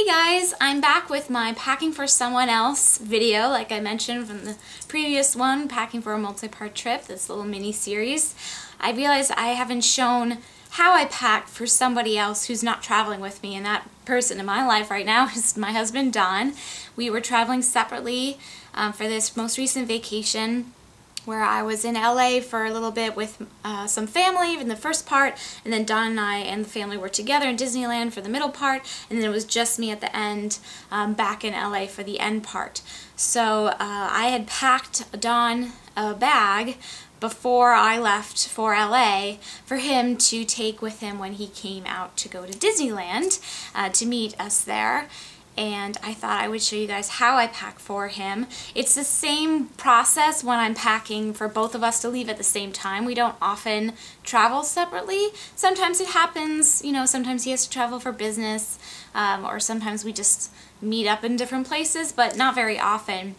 Hey guys, I'm back with my packing for someone else video, like I mentioned from the previous one, packing for a multi-part trip, this little mini series. I realized I haven't shown how I pack for somebody else who's not traveling with me, and that person in my life right now is my husband Don. We were traveling separately for this most recent vacation, where I was in LA for a little bit with some family in the first part, and then Don and I and the family were together in Disneyland for the middle part, and then it was just me at the end back in LA for the end part. So I had packed Don a bag before I left for LA for him to take with him when he came out to go to Disneyland to meet us there. And I thought I would show you guys how I pack for him. It's the same process when I'm packing for both of us to leave at the same time. We don't often travel separately. Sometimes it happens, you know, sometimes he has to travel for business, or sometimes we just meet up in different places, but not very often.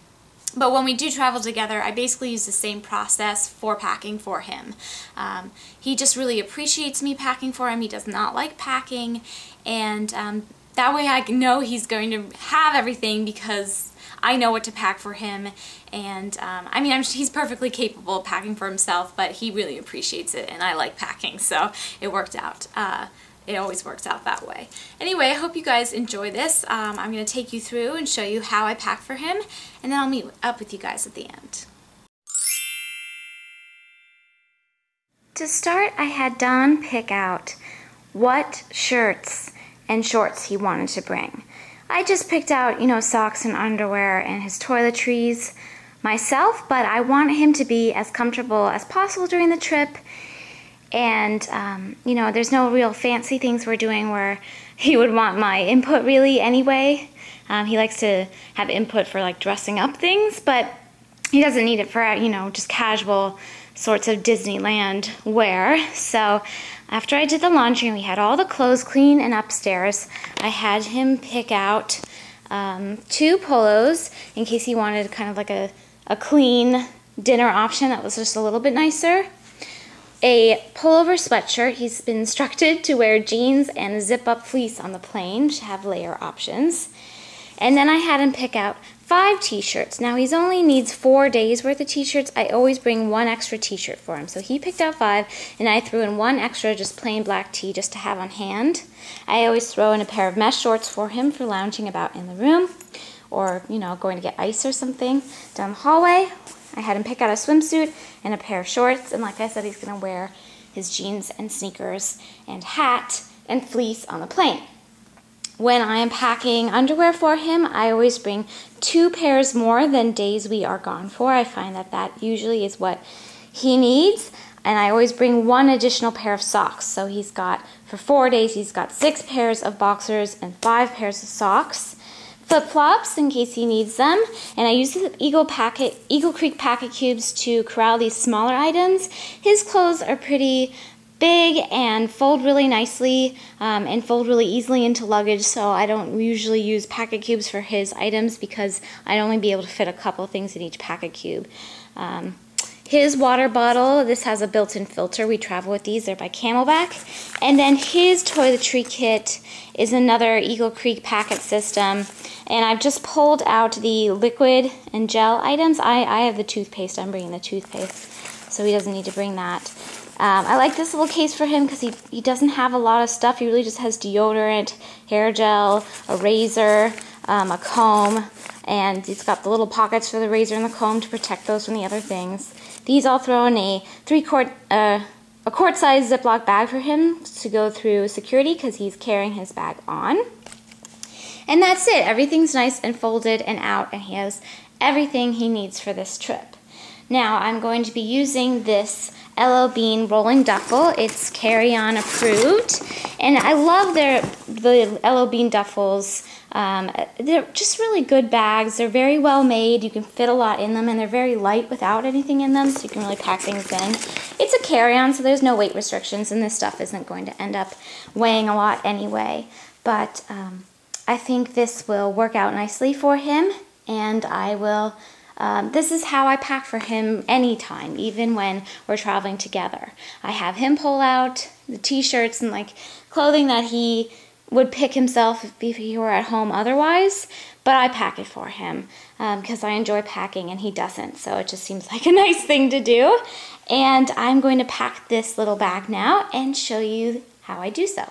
But when we do travel together, I basically use the same process for packing for him. He just really appreciates me packing for him. He does not like packing, and that way I know he's going to have everything because I know what to pack for him. And I mean, he's perfectly capable of packing for himself, but he really appreciates it, and I like packing, so it worked out. It always works out that way. Anyway, I hope you guys enjoy this. I'm going to take you through and show you how I pack for him, and then I'll meet up with you guys at the end. To start, I had Don pick out what shirts and shorts he wanted to bring. I just picked out, you know, socks and underwear and his toiletries myself, but I want him to be as comfortable as possible during the trip. And, you know, there's no real fancy things we're doing where he would want my input really anyway. He likes to have input for like dressing up things, but he doesn't need it for, you know, just casual sorts of Disneyland wear. So after I did the laundry and we had all the clothes clean and upstairs, I had him pick out 2 polos in case he wanted kind of like a clean dinner option that was just a little bit nicer. A pullover sweatshirt. He's been instructed to wear jeans and a zip-up fleece on the plane to have layer options. And then I had him pick out 5 t-shirts. Now he only needs 4 days worth of t-shirts. I always bring 1 extra t-shirt for him. So he picked out 5, and I threw in 1 extra just plain black tee just to have on hand. I always throw in a pair of mesh shorts for him for lounging about in the room, or, you know, going to get ice or something down the hallway. I had him pick out a swimsuit and a pair of shorts, and like I said, he's going to wear his jeans and sneakers and hat and fleece on the plane. When I am packing underwear for him, I always bring 2 pairs more than days we are gone for. I find that that usually is what he needs. And I always bring 1 additional pair of socks. So he's got, for 4 days, he's got 6 pairs of boxers and 5 pairs of socks. Flip-flops in case he needs them. And I use the Eagle Creek packet cubes to corral these smaller items. His clothes are pretty big and fold really nicely and fold really easily into luggage, so I don't usually use packet cubes for his items because I'd only be able to fit a couple things in each packet cube. His water bottle, this has a built-in filter. We travel with these. They're by Camelback. And then his toiletry kit is another Eagle Creek packet system. And I've just pulled out the liquid and gel items. I have the toothpaste. I'm bringing the toothpaste, so he doesn't need to bring that. I like this little case for him because he doesn't have a lot of stuff. He really just has deodorant, hair gel, a razor, a comb, and he's got the little pockets for the razor and the comb to protect those from the other things. These I'll throw in a quart-sized Ziploc bag for him to go through security because he's carrying his bag on. And that's it. Everything's nice and folded and out, and he has everything he needs for this trip. Now I'm going to be using this LL Bean rolling duffel. It's carry-on approved, and I love the LL Bean duffels. They're just really good bags. They're very well made. You can fit a lot in them, and they're very light without anything in them, so you can really pack things in. It's a carry-on, so there's no weight restrictions, and this stuff isn't going to end up weighing a lot anyway. But I think this will work out nicely for him, and I will this is how I pack for him anytime, even when we're traveling together. I have him pull out the t-shirts and like clothing that he would pick himself if he were at home otherwise, but I pack it for him because I enjoy packing and he doesn't, so it just seems like a nice thing to do. And I'm going to pack this little bag now and show you how I do so.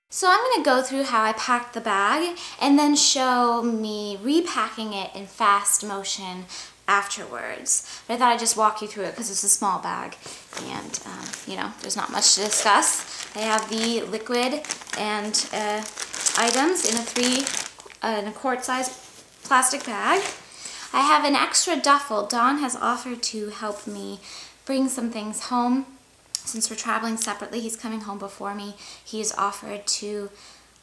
So I'm going to go through how I packed the bag and then show me repacking it in fast motion afterwards. But I thought I'd just walk you through it because it's a small bag and, you know, there's not much to discuss. I have the liquid and items in a quart-size plastic bag. I have an extra duffel. Don has offered to help me bring some things home. Since we're traveling separately, he's coming home before me. He's offered to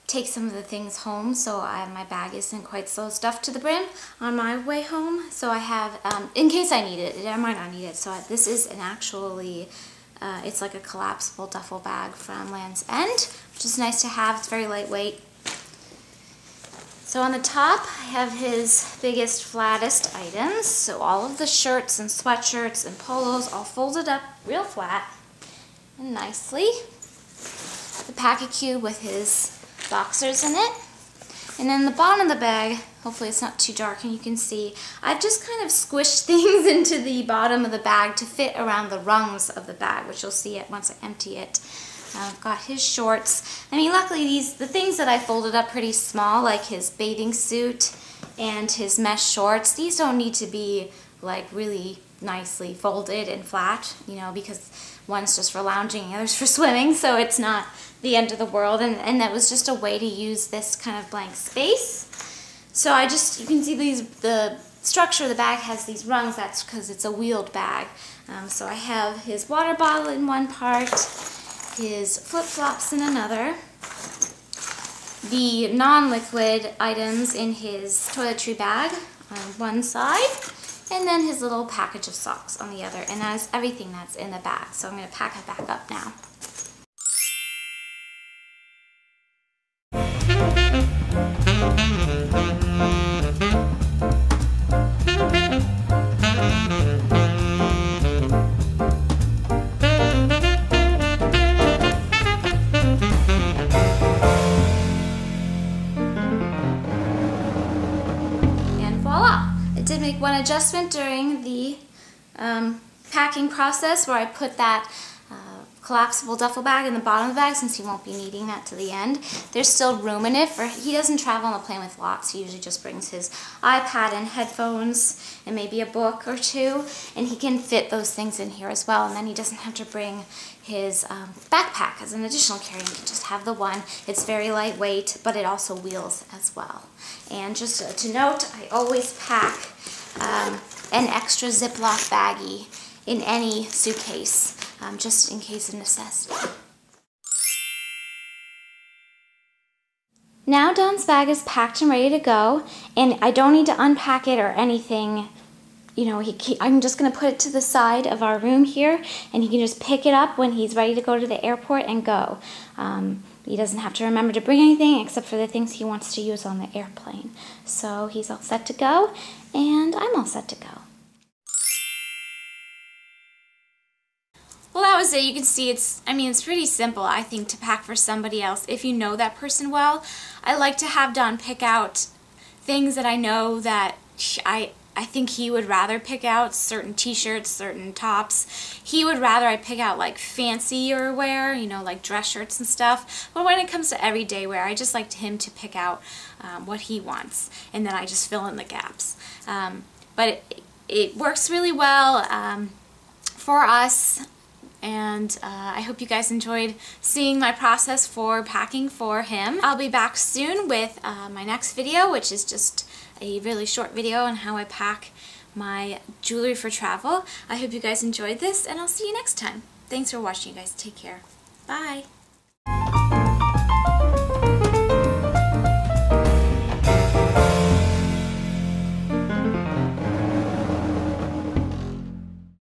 take some of the things home, so my bag isn't quite so stuffed to the brim on my way home. So I have, in case I need it, I might not need it. So this is it's like a collapsible duffel bag from Land's End, which is nice to have. It's very lightweight. So on the top, I have his biggest, flattest items. So all of the shirts and sweatshirts and polos all folded up real flat and nicely. The packet cube with his boxers in it. And then the bottom of the bag, hopefully it's not too dark and you can see, I've just kind of squished things into the bottom of the bag to fit around the rungs of the bag, which you'll see it once I empty it. I've got his shorts. I mean, luckily the things that I folded up pretty small, like his bathing suit and his mesh shorts, these don't need to be like really nicely folded and flat, you know, because one's just for lounging, the other's for swimming, so it's not the end of the world, and that was just a way to use this kind of blank space. So you can see the structure of the bag has these rungs. That's because it's a wheeled bag. So I have his water bottle in one part, his flip-flops in another, the non-liquid items in his toiletry bag on one side, and then his little package of socks on the other, and that is everything that's in the bag. So I'm going to pack it back up now. Did make one adjustment during the packing process where I put that collapsible duffel bag in the bottom of the bag, since he won't be needing that to the end. There's still room in it he doesn't travel on the plane with lots. He usually just brings his iPad and headphones and maybe a book or two, and he can fit those things in here as well, and then he doesn't have to bring his backpack as an additional carry. He can just have the one. It's very lightweight, but it also wheels as well. And just to note, I always pack an extra Ziploc baggie in any suitcase, just in case of necessity. Now Don's bag is packed and ready to go, and I don't need to unpack it or anything. You know, I'm just going to put it to the side of our room here, and he can just pick it up when he's ready to go to the airport and go. He doesn't have to remember to bring anything except for the things he wants to use on the airplane. So he's all set to go, and I'm all set to go. Well, that was it. You can see it's pretty simple, I think, to pack for somebody else if you know that person well. I like to have Don pick out things that I know that I think he would rather pick out, certain t-shirts, certain tops. He would rather I pick out like fancier wear, you know, like dress shirts and stuff. But when it comes to everyday wear, I just like him to pick out what he wants, and then I just fill in the gaps. But it works really well for us, and I hope you guys enjoyed seeing my process for packing for him. I'll be back soon with my next video, which is just a really short video on how I pack my jewelry for travel. I hope you guys enjoyed this, and I'll see you next time. Thanks for watching, you guys. Take care. Bye.